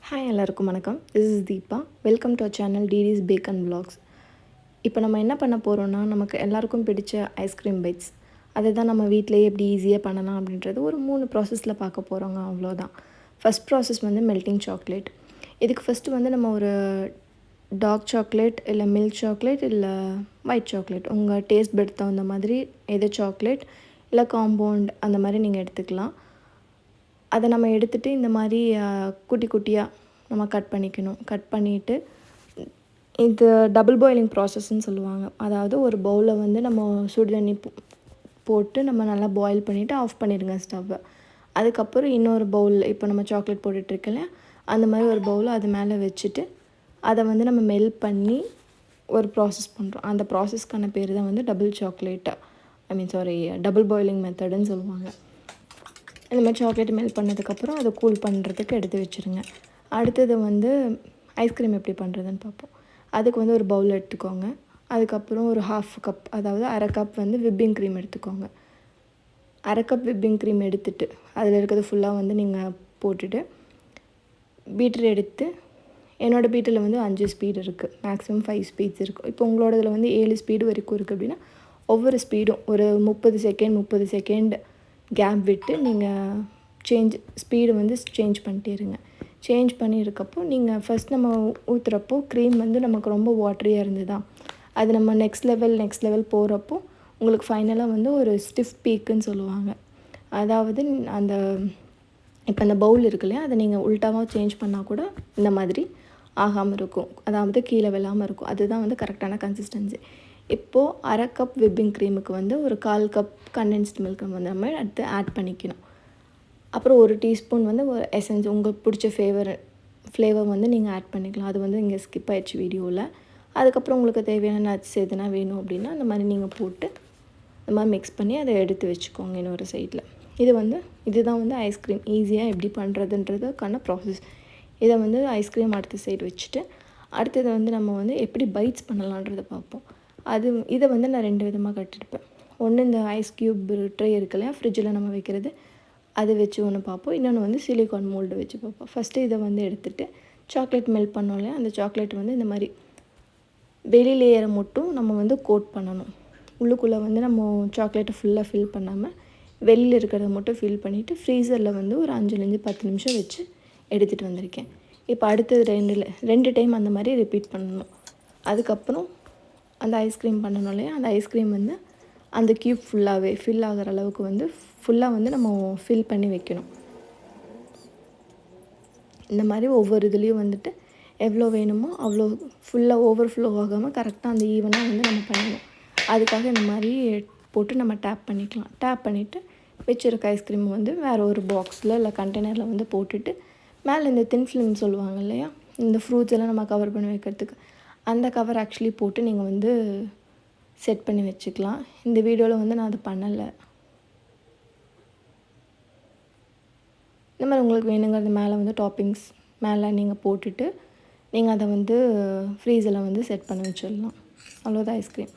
Hi எல்லாருக்கும் வணக்கம். This is Deepa. Welcome to our channel DD's bag and vlogs. இப்போ நம்ம என்ன பண்ண போகிறோன்னா, நமக்கு எல்லாருக்கும் பிடிச்ச ஐஸ்கிரீம் பைட்ஸ் அதை தான் நம்ம வீட்டிலேயே எப்படி ஈஸியாக பண்ணலாம் அப்படின்றது ஒரு 3 ப்ராசஸில் பார்க்க போகிறோங்க. அவ்வளோதான். ஃபஸ்ட் ப்ராசஸ் வந்து மெல்ட்டிங் சாக்லேட். இதுக்கு ஃபஸ்ட்டு வந்து நம்ம ஒரு டார்க் சாக்லேட் இல்லை மில்க் சாக்லேட் இல்லை ஒயிட் சாக்லேட் உங்கள் டேஸ்ட் பெட் தகுந்த மாதிரி எது சாக்லேட் இல்லை காம்பவுண்ட் அந்த மாதிரி நீங்கள் எடுத்துக்கலாம். அதை நம்ம எடுத்துகிட்டு இந்த மாதிரி குட்டி குட்டியாக நம்ம கட் பண்ணிக்கணும். கட் பண்ணிவிட்டு இது டபுள் பாயிலிங் ப்ராசஸ்ன்னு சொல்லுவாங்க. அதாவது ஒரு பவுலில் வந்து நம்ம சுடு தண்ணி போட்டு நம்ம நல்லா பாயில் பண்ணிவிட்டு ஆஃப் பண்ணிடுங்க ஸ்டவ்வை. அதுக்கப்புறம் இன்னொரு பவுல் இப்போ நம்ம சாக்லேட் போட்டுட்ருக்கல அந்த மாதிரி ஒரு பவுல் அது மேலே வச்சுட்டு அதை வந்து நம்ம மெல்ட் பண்ணி ஒரு ப்ராசஸ் பண்ணுறோம். அந்த ப்ராசஸ்க்கான பேர் தான் வந்து டபுள் பாயிலிங் மெத்தடுன்னு சொல்லுவாங்க. இந்த மாதிரி சாக்லேட் மெல்ட் பண்ணதுக்கப்புறம் அதை கூல் பண்ணுறதுக்கு எடுத்து வச்சுருங்க. அடுத்தது வந்து ஐஸ்கிரீம் எப்படி பண்ணுறதுன்னு பார்ப்போம். அதுக்கு வந்து ஒரு பவுல் எடுத்துக்கோங்க. அதுக்கப்புறம் ஒரு ½ கப் அதாவது அரை கப் வந்து விப்பிங் க்ரீம் எடுத்துக்கோங்க. அரை கப் விப்பிங் க்ரீம் எடுத்துகிட்டு அதில் இருக்கிறது ஃபுல்லாக வந்து நீங்கள் போட்டுட்டு பீட்டர் எடுத்து என்னோடய பீட்டரில் வந்து 5 ஸ்பீடு இருக்குது, மேக்ஸிமம் 5 ஸ்பீட்ஸ் இருக்கும். இப்போ உங்களோட இதில் வந்து 7 ஸ்பீடு வரைக்கும் இருக்குது அப்படின்னா ஒவ்வொரு ஸ்பீடும் ஒரு 30 செகண்ட் கேப் விட்டு நீங்கள் ஸ்பீடு வந்து சேஞ்ச் பண்ணிட்டே இருங்க. சேஞ்ச் பண்ணியிருக்கப்போ நீங்கள் ஃபஸ்ட் நம்ம ஊற்றுறப்போ க்ரீம் வந்து நமக்கு ரொம்ப வாட்டரியாக இருந்ததா, அது நம்ம நெக்ஸ்ட் லெவல் போகிறப்போ உங்களுக்கு ஃபைனலாக வந்து ஒரு ஸ்டிஃப் பீக்குன்னு சொல்லுவாங்க. அதாவது அந்த இப்போ அந்த பவுல் இருக்கு இல்லையா, அதை நீங்கள் உல்ட்டாவாக சேஞ்ச் பண்ணால் கூட இந்த மாதிரி ஆகாமல் இருக்கும், அதாவது கீழே விழாமல் இருக்கும். அதுதான் வந்து கரெக்டான கன்சிஸ்டன்சி. இப்போது அரை கப் விப்பிங் க்ரீமுக்கு வந்து ஒரு 1/4 கப் கண்டென்ஸ்டு மில்க் வந்து நம்ம அடுத்து ஆட் பண்ணிக்கணும். அப்புறம் ஒரு டீஸ்பூன் வந்து ஒரு எசன்ஸ் உங்களுக்கு பிடிச்ச ஃப்ளேவர் வந்து நீங்கள் ஆட் பண்ணிக்கலாம். அது வந்து இங்கே ஸ்கிப் ஆகிடுச்சு வீடியோவில். அதுக்கப்புறம் உங்களுக்கு தேவையான நட்ஸ் எதுனா வேணும் அப்படின்னா அந்த மாதிரி நீங்கள் போட்டு இந்த மாதிரி மிக்ஸ் பண்ணி அதை எடுத்து வச்சுக்கோங்க இன்னொரு சைடில். இதுதான் வந்து ஐஸ்கிரீம் ஈஸியாக எப்படி பண்ணுறதுன்றதுக்கான ப்ராசஸ். இதை வந்து ஐஸ்கிரீம் அடுத்த சைடு வச்சுட்டு அடுத்தது வந்து நம்ம வந்து எப்படி பைட்ஸ் பண்ணலான்றதை பார்ப்போம். இதை வந்து நான் 2 விதமாக கட்டிருப்பேன். ஒன்று இந்த ஐஸ் க்யூப் ட்ரே இருக்கு இல்லையா, ஃப்ரிட்ஜில் நம்ம வைக்கிறது, அதை வச்சு ஒன்று பார்ப்போம். இன்னொன்று வந்து சிலிக்கான் மோல்டு வச்சு பார்ப்போம். ஃபஸ்ட்டு இதை வந்து எடுத்துகிட்டு சாக்லேட் மெல்ட் பண்ணோம் இல்லையா, அந்த சாக்லேட் வந்து இந்த மாதிரி வெளி லேயரை மட்டும் நம்ம வந்து கோட் பண்ணணும். உள்ளுக்குள்ளே வந்து நம்ம சாக்லேட்டை ஃபுல்லாக ஃபில் பண்ணாமல் வெளியில் இருக்கிறத மட்டும் ஃபில் பண்ணிவிட்டு ஃப்ரீசரில் வந்து ஒரு 5 10 நிமிஷம் வச்சு எடுத்துகிட்டு வந்திருக்கேன். இப்போ அடுத்தது 2 டைம் அந்த மாதிரி ரிப்பீட் பண்ணணும். அதுக்கப்புறம் அந்த ஐஸ்கிரீம் பண்ணணும் இல்லையா, அந்த ஐஸ்கிரீம் வந்து அந்த க்யூப் ஃபுல்லாகவே ஃபில் ஆகிற அளவுக்கு வந்து ஃபுல்லாக வந்து நம்ம ஃபில் பண்ணி வைக்கணும். இந்த மாதிரி ஒவ்வொரு இதுலேயும் வந்துட்டு எவ்வளோ வேணுமோ அவ்வளோ ஃபுல்லாக ஓவர்ஃப்ளோ ஆகாமல் கரெக்டாக அந்த ஈவனாக வந்து நம்ம பண்ணணும். அதுக்காக இந்த மாதிரி போட்டு நம்ம டேப் பண்ணிக்கலாம். டேப் பண்ணிவிட்டு வச்சுருக்க ஐஸ்கிரீம் வந்து வேறு ஒரு பாக்ஸில் இல்லை கண்டெய்னரில் வந்து போட்டுட்டு மேலே இந்த தின் ஃபிலிம் சொல்லுவாங்க இல்லையா, இந்த ஃப்ரூட்ஸ் எல்லாம் நம்ம கவர் பண்ணி வைக்கிறதுக்கு, அந்த கவர் ஆக்சுவலி போட்டு நீங்கள் வந்து செட் பண்ணி வச்சுக்கலாம். இந்த வீடியோவில் வந்து நான் அதை பண்ணலை. இந்த மாதிரி உங்களுக்கு வேணுங்கிறது மேலே வந்து டாப்பிங்ஸ் மேலே நீங்கள் போட்டுட்டு நீங்கள் அதை வந்து ஃப்ரீசரில் வந்து செட் பண்ணி வச்சிடலாம். அவ்வளோதான் ஐஸ்கிரீம்.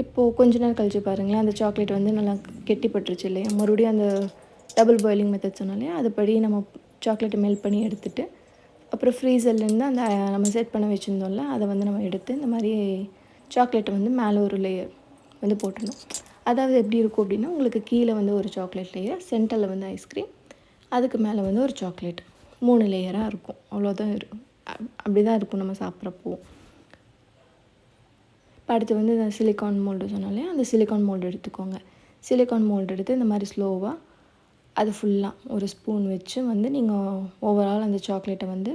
இப்போது கொஞ்ச நேரம் கழிச்சு பாருங்களேன், அந்த சாக்லேட் வந்து நல்லா கெட்டிப்பட்டுருச்சு இல்லையா. மறுபடியும் அந்த டபுள் பாயிலிங் மெத்தட் சொன்னாலே அதுபடி நம்ம சாக்லேட்டை மெல்ட் பண்ணி எடுத்துகிட்டு அப்புறம் ஃப்ரீசர்லேருந்து அந்த நம்ம செட் பண்ண வச்சுருந்தோம்ல அதை வந்து நம்ம எடுத்து இந்த மாதிரி சாக்லேட்டை வந்து மேலே ஒரு லேயர் வந்து போட்டுடணும். அதாவது எப்படி இருக்கும் அப்படின்னா, உங்களுக்கு கீழே வந்து ஒரு சாக்லேட் லேயர், சென்டரில் வந்து ஐஸ்கிரீம், அதுக்கு மேலே வந்து ஒரு சாக்லேட், 3 லேயராக இருக்கும். அவ்வளோதான் இருக்கும். அப்படி தான் இருக்கும் நம்ம சாப்பிட்றப்போ. இப்போ அடுத்து வந்து இந்த சிலிக்கான் மோல்டு சொன்னாலே அந்த சிலிக்கான் மோல்டு எடுத்துக்கோங்க. சிலிக்கான் மோல்டு எடுத்து இந்த மாதிரி ஸ்லோவாக அது ஃபுல்லாக ஒரு ஸ்பூன் வச்சு வந்து நீங்கள் ஓவரால் அந்த சாக்லேட்டை வந்து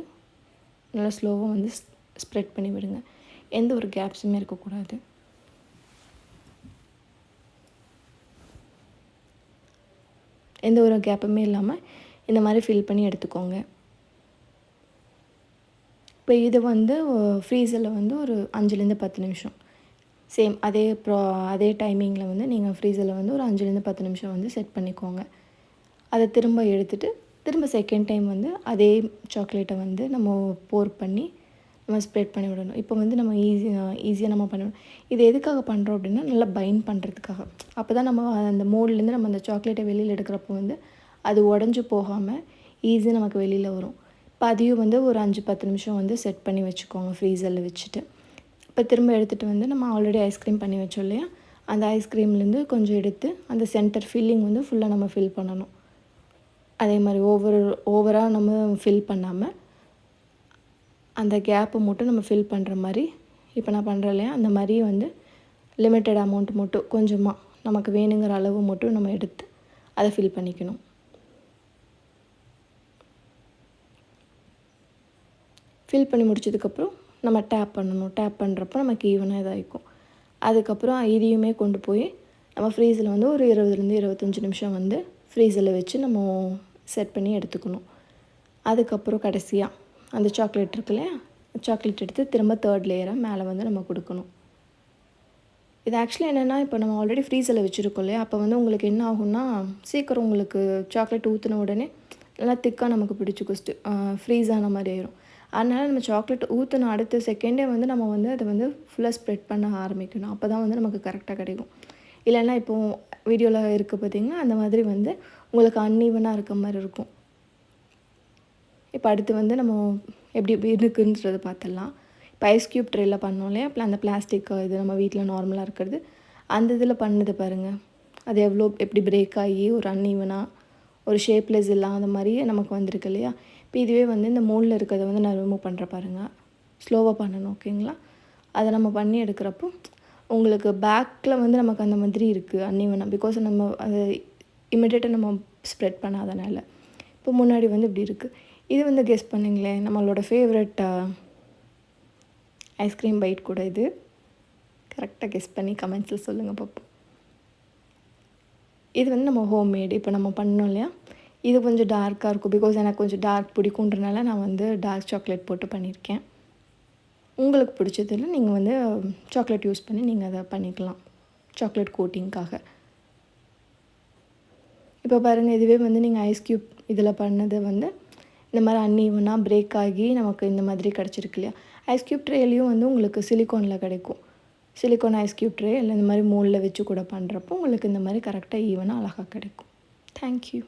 நல்லா ஸ்லோவாக வந்து ஸ்ப்ரெட் பண்ணி விடுங்க. எந்த ஒரு கேப்ஸுமே இருக்கக்கூடாது. எந்த ஒரு கேப்புமே இல்லாமல் இந்த மாதிரி ஃபில் பண்ணி எடுத்துக்கோங்க. இப்போ இது வந்து ஃப்ரீசரில் வந்து ஒரு 5 10 நிமிஷம் சேம் அதே டைமிங்கில் வந்து நீங்கள் ஃப்ரீசரில் வந்து ஒரு 5 10 நிமிஷம் வந்து செட் பண்ணிக்கோங்க. அதை திரும்ப எடுத்துகிட்டு திரும்ப செகண்ட் டைம் வந்து அதே சாக்லேட்டை வந்து நம்ம போர் பண்ணி நம்ம ஸ்ப்ரெட் பண்ணி விடணும். இப்போ வந்து நம்ம ஈஸியாக நம்ம பண்ணணும். இது எதுக்காக பண்ணுறோம் அப்படின்னா, நல்லா பைண்ட் பண்ணுறதுக்காக. அப்போ தான் நம்ம அந்த மோல்ட்லேருந்து நம்ம அந்த சாக்லேட்டை வெளியில் எடுக்கிறப்போ வந்து அது உடஞ்சி போகாமல் ஈஸியாக நமக்கு வெளியில் வரும். அதையும் வந்து ஒரு 5-10 நிமிஷம் வந்து செட் பண்ணி வச்சுக்கோங்க ஃப்ரீசரில் வச்சுட்டு. இப்போ திரும்ப எடுத்துகிட்டு வந்து நம்ம ஆல்ரெடி ஐஸ்கிரீம் பண்ணி வச்சோம் இல்லையா, அந்த ஐஸ்கிரீம்லேருந்து கொஞ்சம் எடுத்து அந்த சென்டர் ஃபில்லிங் வந்து ஃபுல்லாக நம்ம ஃபில் பண்ணணும். அதே மாதிரி ஓவராக நம்ம ஃபில் பண்ணாமல் அந்த கேப்பை மட்டும் நம்ம ஃபில் பண்ணுற மாதிரி இப்போ நான் பண்ணுறேன் இல்லையா, அந்த மாதிரி வந்து லிமிட்டட் அமௌண்ட் மட்டும் கொஞ்சமாக நமக்கு வேணுங்கிற அளவு மட்டும் நம்ம எடுத்து அதை ஃபில் பண்ணிக்கணும். ஃபில் பண்ணி முடிச்சதுக்கப்புறம் நம்ம டேப் பண்ணணும். டேப் பண்ணுறப்போ நமக்கு ஈவனாக இதாகிக்கும். அதுக்கப்புறம் இதையுமே கொண்டு போய் நம்ம ஃப்ரீஸில் வந்து ஒரு 20-25 நிமிஷம் வந்து ஃப்ரீஸில் வச்சு நம்ம செட் பண்ணி எடுத்துக்கணும். அதுக்கப்புறம் கடைசியாக அந்த சாக்லேட் இருக்கு இல்லையா, சாக்லேட் எடுத்து திரும்ப 3rd லேயராக மேலே வந்து நம்ம கொடுக்கணும். இது ஆக்சுவலி என்னென்னா, இப்போ நம்ம ஆல்ரெடி ஃப்ரீஸில் வச்சுருக்கோம் இல்லையா, அப்போ வந்து உங்களுக்கு என்ன ஆகும்னா சீக்கிரம் உங்களுக்கு சாக்லேட் ஊற்றின உடனே நல்லா திக்காக நமக்கு பிடிச்சி ஃப்ரீஸ் ஆன மாதிரி ஆயிரும். அதனால் நம்ம சாக்லேட் ஊற்றின அடுத்த செகண்டே வந்து நம்ம வந்து அதை வந்து ஃபுல்லாக ஸ்ப்ரெட் பண்ண ஆரம்பிக்கணும். அப்போ தான் வந்து நமக்கு கரெக்டாக கிடைக்கும். இல்லைன்னா இப்போது வீடியோவில் இருக்குது பார்த்திங்கன்னா, அந்த மாதிரி வந்து உங்களுக்கு அன்ஈவனாக இருக்க மாதிரி இருக்கும். இப்போ அடுத்து வந்து நம்ம எப்படி இருக்குன்றதை பார்த்துடலாம். இப்போ ஐஸ் க்யூப் ட்ரேயில் பண்ணோம் இல்லையா, அந்த பிளாஸ்டிக் இது நம்ம வீட்டில் நார்மலாக இருக்கிறது, அந்த இதில் பண்ணது பாருங்கள். அது எப்படி பிரேக் ஆகி ஒரு அன்ஈவனாக ஒரு ஷேப்லெஸ் இல்லாத மாதிரியே நமக்கு வந்திருக்கு இல்லையா. இப்போ இதுவே வந்து இந்த மோல்டில் இருக்கிறத வந்து நான் ரிமூவ் பண்ணுற பாருங்கள். ஸ்லோவாக பண்ணணும், ஓகேங்களா. அதை நம்ம பண்ணி எடுக்கிறப்போ உங்களுக்கு பேக்கில் வந்து நமக்கு அந்த மாதிரி இருக்குது அன்ஈவனாக. பிகாஸ் நம்ம அதை இமிடியேட்டாக நம்ம ஸ்ப்ரெட் பண்ணாதனால. இப்போ முன்னாடி வந்து இப்படி இருக்குது. இது வந்து கெஸ் பண்ணிங்களேன், நம்மளோட ஃபேவரட் ஐஸ்கிரீம் பைட் கூட இது. கரெக்டாக கெஸ் பண்ணி கமெண்ட்ஸில் சொல்லுங்கள் பார்ப்போம். இது வந்து நம்ம ஹோம்மேடு இப்போ நம்ம பண்ணோம் இல்லையா, இது கொஞ்சம் டார்க்காக இருக்கும். பிகாஸ் எனக்கு கொஞ்சம் டார்க் பிடிக்குன்றனால நான் வந்து டார்க் சாக்லேட் போட்டு பண்ணியிருக்கேன். உங்களுக்கு பிடிச்சதில் நீங்கள் வந்து சாக்லேட் யூஸ் பண்ணி நீங்கள் அதை பண்ணிக்கலாம் சாக்லேட் கோட்டிங்காக. இப்போ பாருங்கள், இதுவே வந்து நீங்கள் ஐஸ் க்யூப் இதில் பண்ணது வந்து இந்த மாதிரி அன்ஈவனாக பிரேக் ஆகி நமக்கு இந்த மாதிரி கிடச்சிருக்கு இல்லையா. ஐஸ் க்யூப் ட்ரேலையும் வந்து உங்களுக்கு சிலிக்கானில் கிடைக்கும். சிலிக்கான் ஐஸ் க்யூப் ட்ரே இல்லை இந்த மாதிரி மோல்டில் வச்சு கூட பண்ணுறப்போ உங்களுக்கு இந்த மாதிரி கரெக்டாக ஈவனாக அழகாக கிடைக்கும். தேங்க்யூ.